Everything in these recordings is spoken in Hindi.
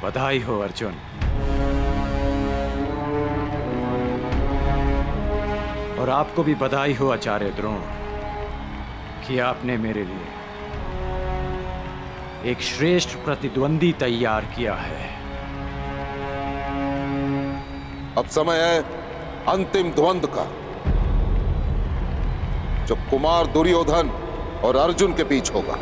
बधाई हो अर्जुन। और आपको भी बधाई हो आचार्य द्रोण कि आपने मेरे लिए एक श्रेष्ठ प्रतिद्वंदी तैयार किया है। अब समय है अंतिम द्वंद का, जो कुमार दुर्योधन और अर्जुन के बीच होगा।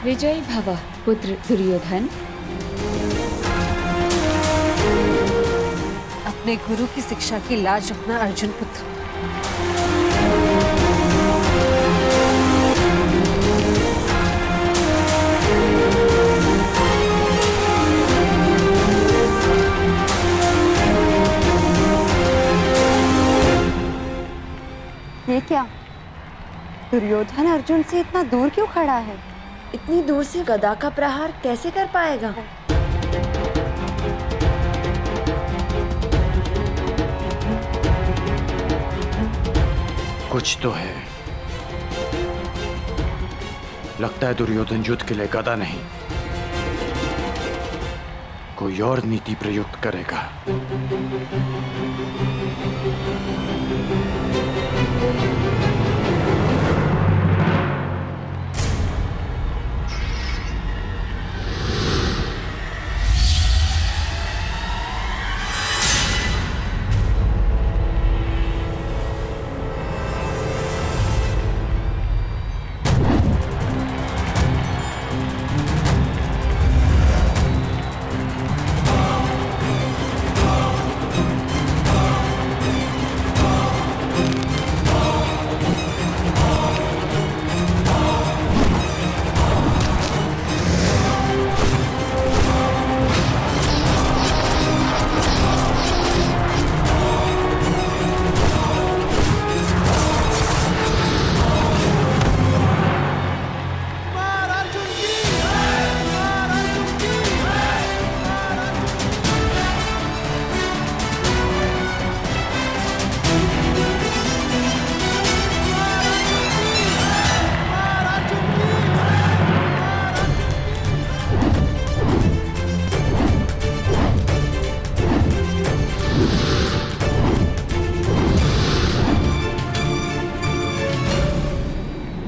विजयी भव पुत्र दुर्योधन। अपने गुरु की शिक्षा की लाज रखना अर्जुन पुत्र। ये क्या? दुर्योधन अर्जुन से इतना दूर क्यों खड़ा है? इतनी दूर से गदा का प्रहार कैसे कर पाएगा? कुछ तो है। लगता है दुर्योधन युद्ध के लिए गदा नहीं, कोई और नीति प्रयुक्त करेगा।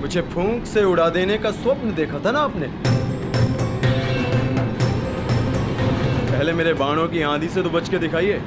मुझे फूंक से उड़ा देने का स्वप्न देखा था ना आपने? पहले मेरे बाणों की आंधी से तो बच के दिखाइए।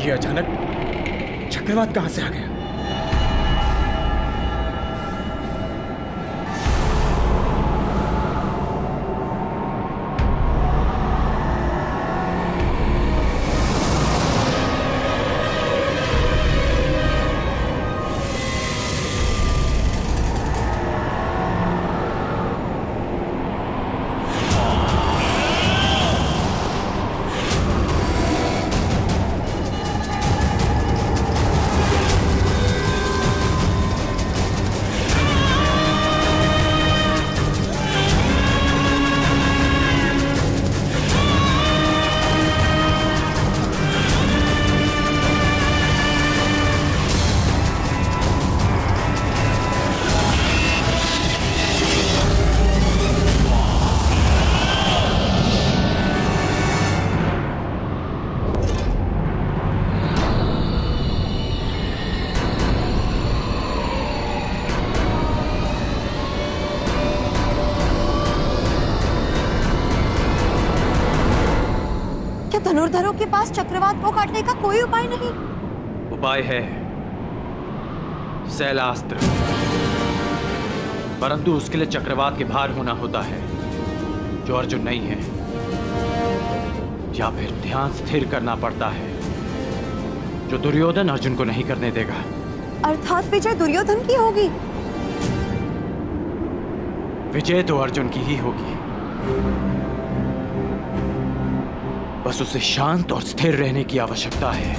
ये अचानक चक्रवात कहां से आ गया? धनुर्धरों के पास चक्रवात को काटने का कोई उपाय नहीं? उपाय है शैलास्त्र, परंतु उसके लिए चक्रवात के भार होना होता है जो अर्जुन नहीं है, या फिर ध्यान स्थिर करना पड़ता है जो दुर्योधन अर्जुन को नहीं करने देगा। अर्थात विजय दुर्योधन की होगी। विजय तो अर्जुन की ही होगी, बस उसे शांत और स्थिर रहने की आवश्यकता है।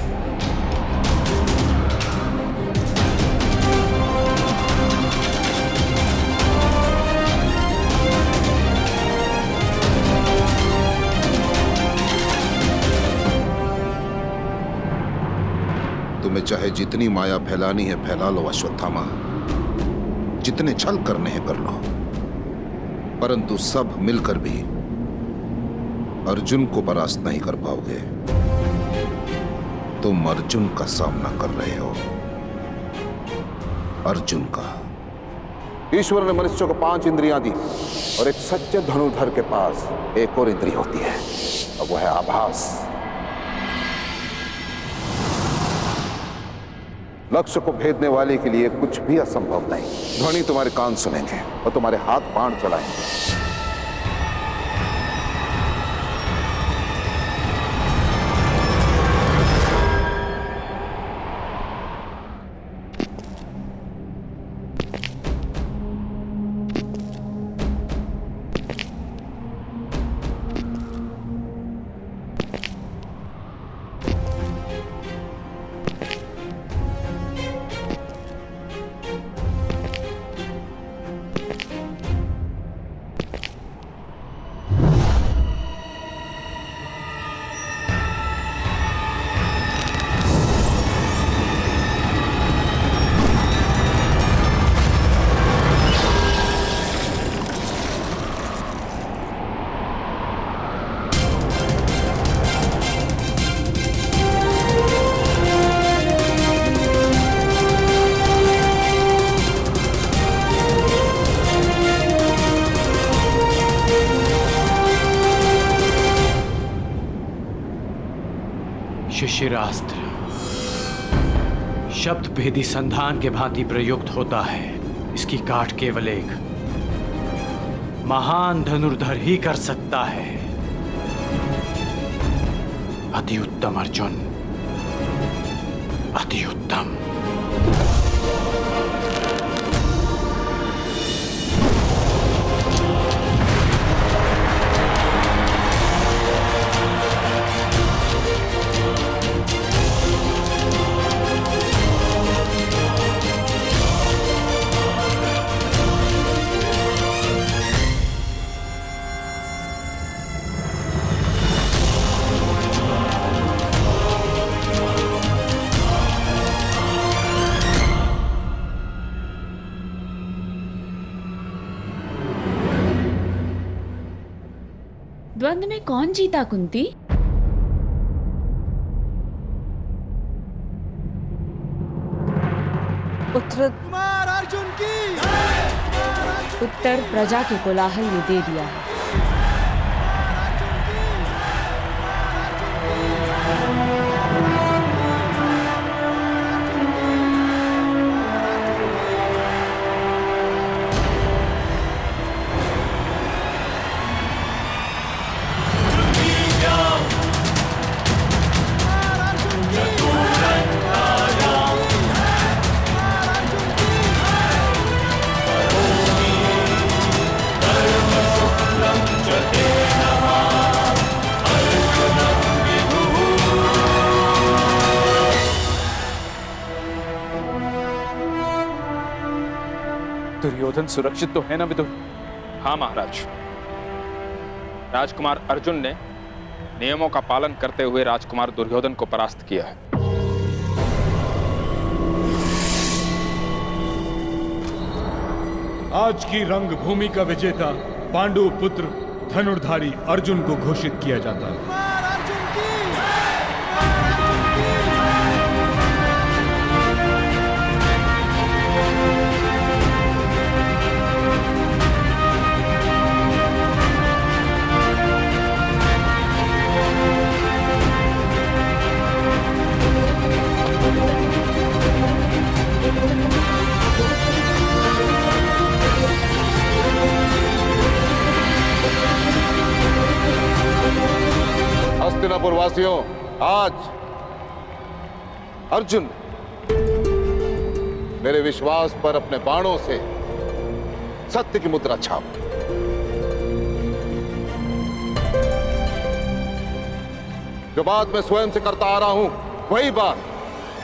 तुम्हें चाहे जितनी माया फैलानी है फैला लो अश्वत्थामा, जितने छल करने हैं कर लो, परंतु सब मिलकर भी अर्जुन को परास्त नहीं कर पाओगे। तुम अर्जुन का सामना कर रहे हो, अर्जुन का। ईश्वर ने मनुष्य को 5 इंद्रियां दी और एक सच्चे धनुर्धर के पास एक और इंद्रिय होती है, और वो है आभास। लक्ष्य को भेदने वाले के लिए कुछ भी असंभव नहीं। ध्वनि तुम्हारे कान सुनेंगे और तुम्हारे हाथ बाण चलाएंगे। शिशिरास्त्र शब्द भेदी संधान के भांति प्रयुक्त होता है। इसकी काट केवल एक महान धनुर्धर ही कर सकता है। अति उत्तम अर्जुन, अति उत्तम। द्वंद्व में कौन जीता कुंती? उत्तर उत्तर प्रजा के कोलाहल ने दे दिया है। दुर्योधन सुरक्षित तो है ना विदुर? हाँ महाराज, राजकुमार अर्जुन ने नियमों का पालन करते हुए राजकुमार दुर्योधन को परास्त किया है। आज की रंगभूमि का विजेता पांडु पुत्र धनुर्धारी अर्जुन को घोषित किया जाता है। हस्तिनापुर वासियों, आज अर्जुन मेरे विश्वास पर अपने बाणों से सत्य की मुद्रा छाप। जो बात मैं स्वयं से करता आ रहा हूं, वही बात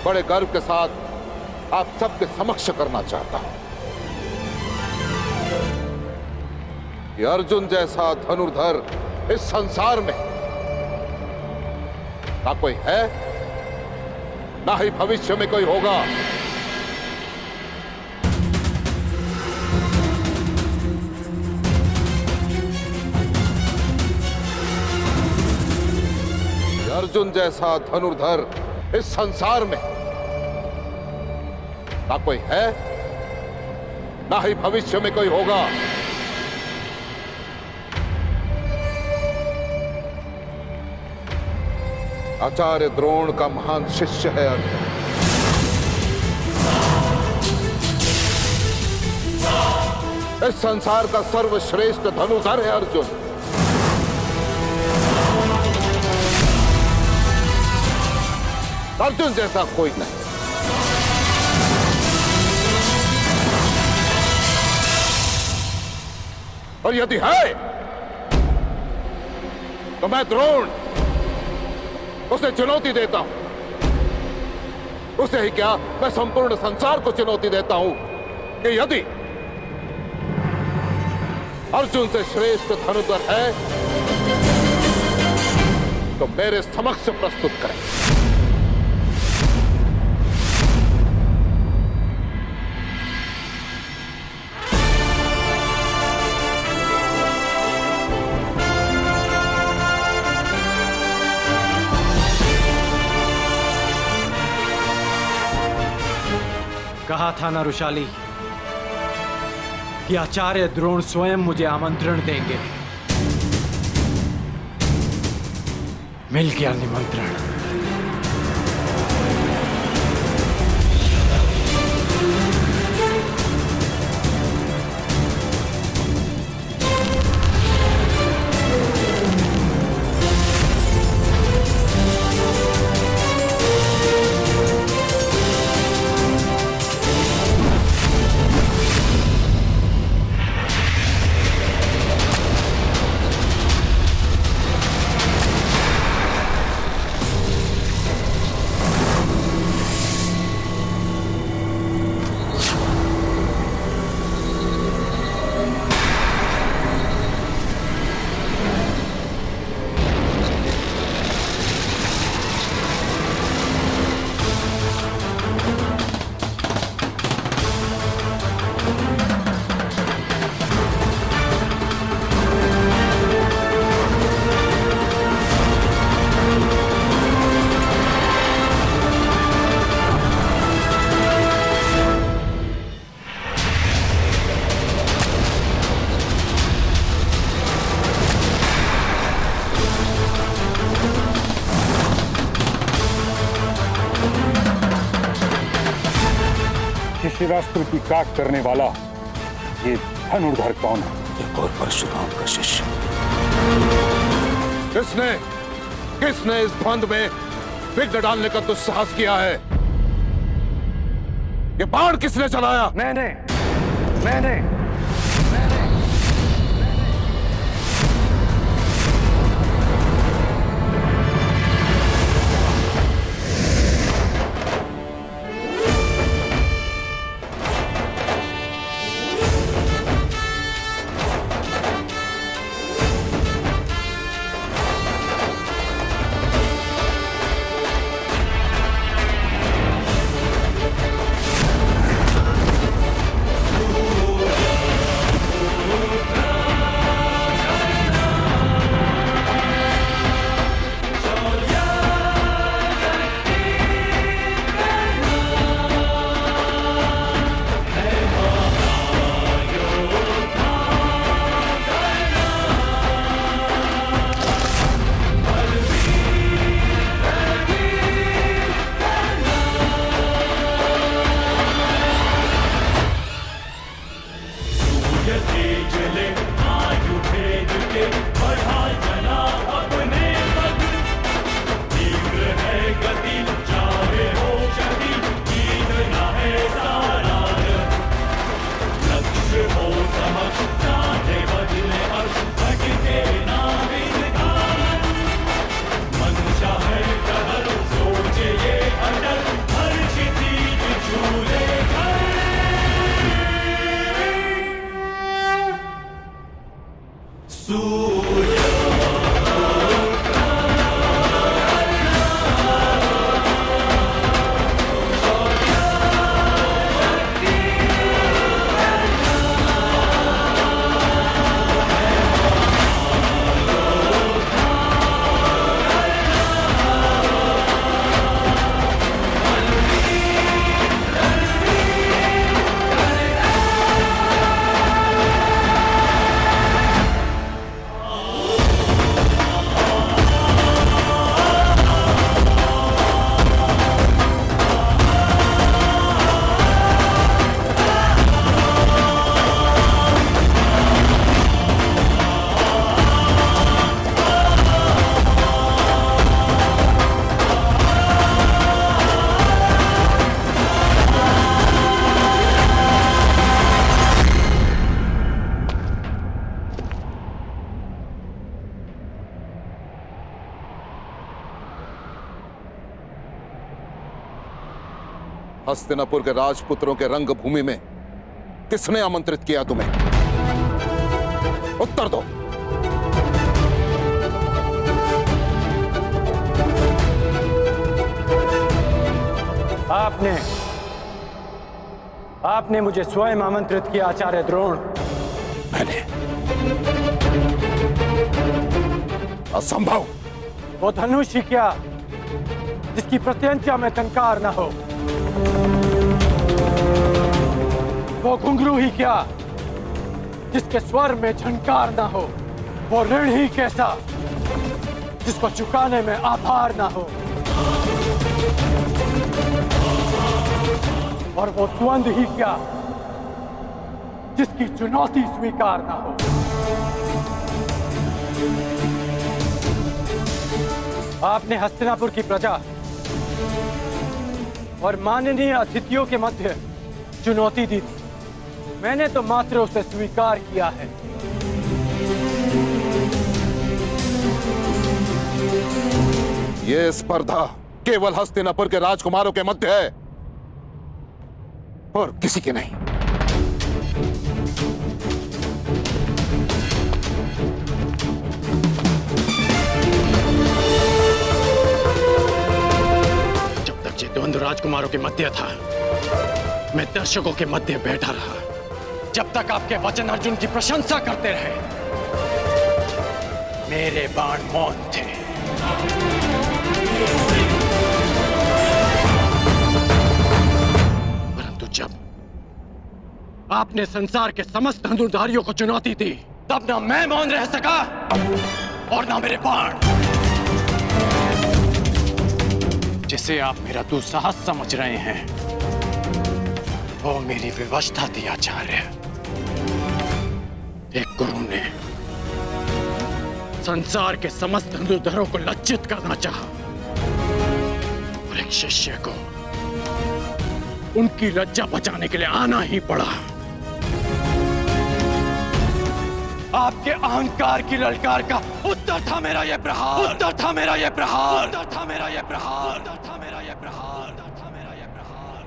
बड़े गर्व के साथ आप सबके समक्ष करना चाहता हूं कि अर्जुन जैसा धनुर्धर इस संसार में ना कोई है, ना ही भविष्य में कोई होगा। अर्जुन जैसा धनुर्धर इस संसार में ना कोई है, ना ही भविष्य में कोई होगा। आचार्य द्रोण का महान शिष्य है अर्जुन। इस संसार का सर्वश्रेष्ठ धनुधर है अर्जुन। अर्जुन जैसा कोई नहीं। और यदि है तो मैं द्रोण उसे चुनौती देता हूं। उसे ही क्या, मैं संपूर्ण संसार को चुनौती देता हूं कि यदि अर्जुन से श्रेष्ठ धनुधर है तो मेरे समक्ष प्रस्तुत करें। कहा था ना रुशाली कि आचार्य द्रोण स्वयं मुझे आमंत्रण देंगे। मिल गया निमंत्रण। शिशिरास्त्र की काट करने वाला ये धनुर्धर कौन है? एक और परशुराम का शिष्य। किसने इस द्वंद में विघ्न डालने का दुस्साहस किया है? ये बाण किसने चलाया? मैंने हस्तिनापुर के राजपुत्रों के रंगभूमि में किसने आमंत्रित किया तुम्हें? उत्तर दो। आपने मुझे स्वयं आमंत्रित किया आचार्य द्रोण। मैंने? असंभव। वो धनुष ही क्या जिसकी प्रत्यंचा में टंकार न हो, वो घुंघरू ही क्या जिसके स्वर में झंकार न हो, वो ऋण ही कैसा जिसको चुकाने में आभार न हो, और वो द्वंद्व ही क्या जिसकी चुनौती स्वीकार न हो। आपने हस्तिनापुर की प्रजा और माननीय अतिथियों के मध्य चुनौती दी थी। मैंने तो मात्र उसे स्वीकार किया है। यह स्पर्धा केवल हस्तिनापुर के राजकुमारों के मध्य है और किसी के नहीं। जब तक ये द्वंद्व राजकुमारों के मध्य था, मैं दर्शकों के मध्य बैठा रहा। जब तक आपके वचन अर्जुन की प्रशंसा करते रहे, मेरे बाण मौन थे। परंतु जब आपने संसार के समस्त धनुर्धारियों को चुनौती दी, तब ना मैं मौन रह सका और ना मेरे बाण। जिसे आप मेरा दुस्साहस समझ रहे हैं, वो मेरी विवशता थी आचार्य। एक गुरु ने संसार के समस्त धनुर्धरों को लज्जित करना चाहा और एक शिष्य को उनकी लज्जा बचाने के लिए आना ही पड़ा। आपके अहंकार की ललकार का उत्तर था मेरा यह प्रहार, उत्तर था मेरा यह प्रहार, उत्तर था मेरा यह प्रहार, उत्तर था मेरा यह प्रहार, उत्तर था मेरा यह प्रहार।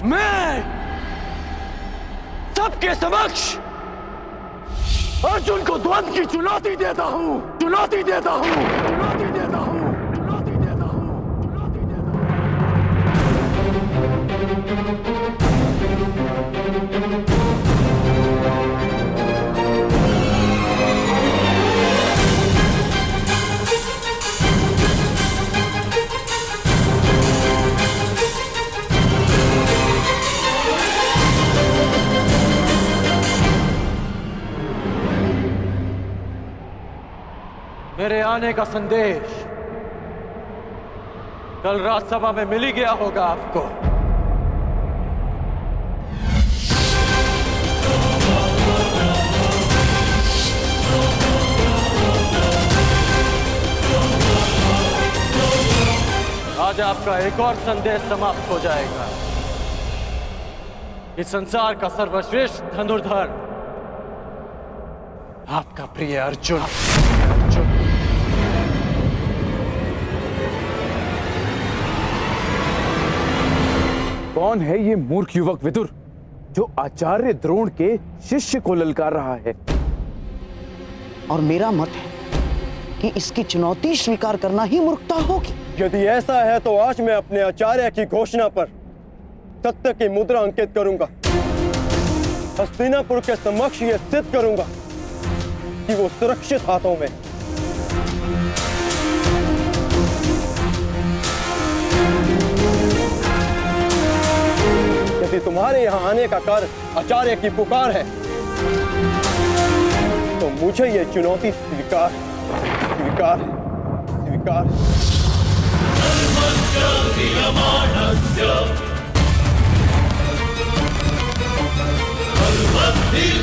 मैं सबके समक्ष अर्जुन को द्वंद्व की चुनौती देता हूं, चुनौती देता हूं, चुनौती देता हूं, चुनौती देता हूं, चुनौती देता मेरे आने का संदेश कल राजसभा में मिल ही गया होगा आपको। आज आपका एक और संदेश समाप्त हो जाएगा। इस संसार का सर्वश्रेष्ठ धनुर्धर आपका प्रिय अर्जुन। कौन है ये मूर्ख युवक विदुर जो आचार्य द्रोण के शिष्य को ललकार रहा है? और मेरा मत है कि इसकी चुनौती स्वीकार करना ही मूर्खता होगी। यदि ऐसा है तो आज मैं अपने आचार्य की घोषणा पर सत्य की मुद्रा अंकित करूंगा। हस्तिनापुर के समक्ष यह सिद्ध करूंगा कि वो सुरक्षित हाथों में। यदि तुम्हारे यहां आने का कारण आचार्य की पुकार है, तो मुझे यह चुनौती स्वीकार स्वीकार स्वीकार। सर्वस्थिर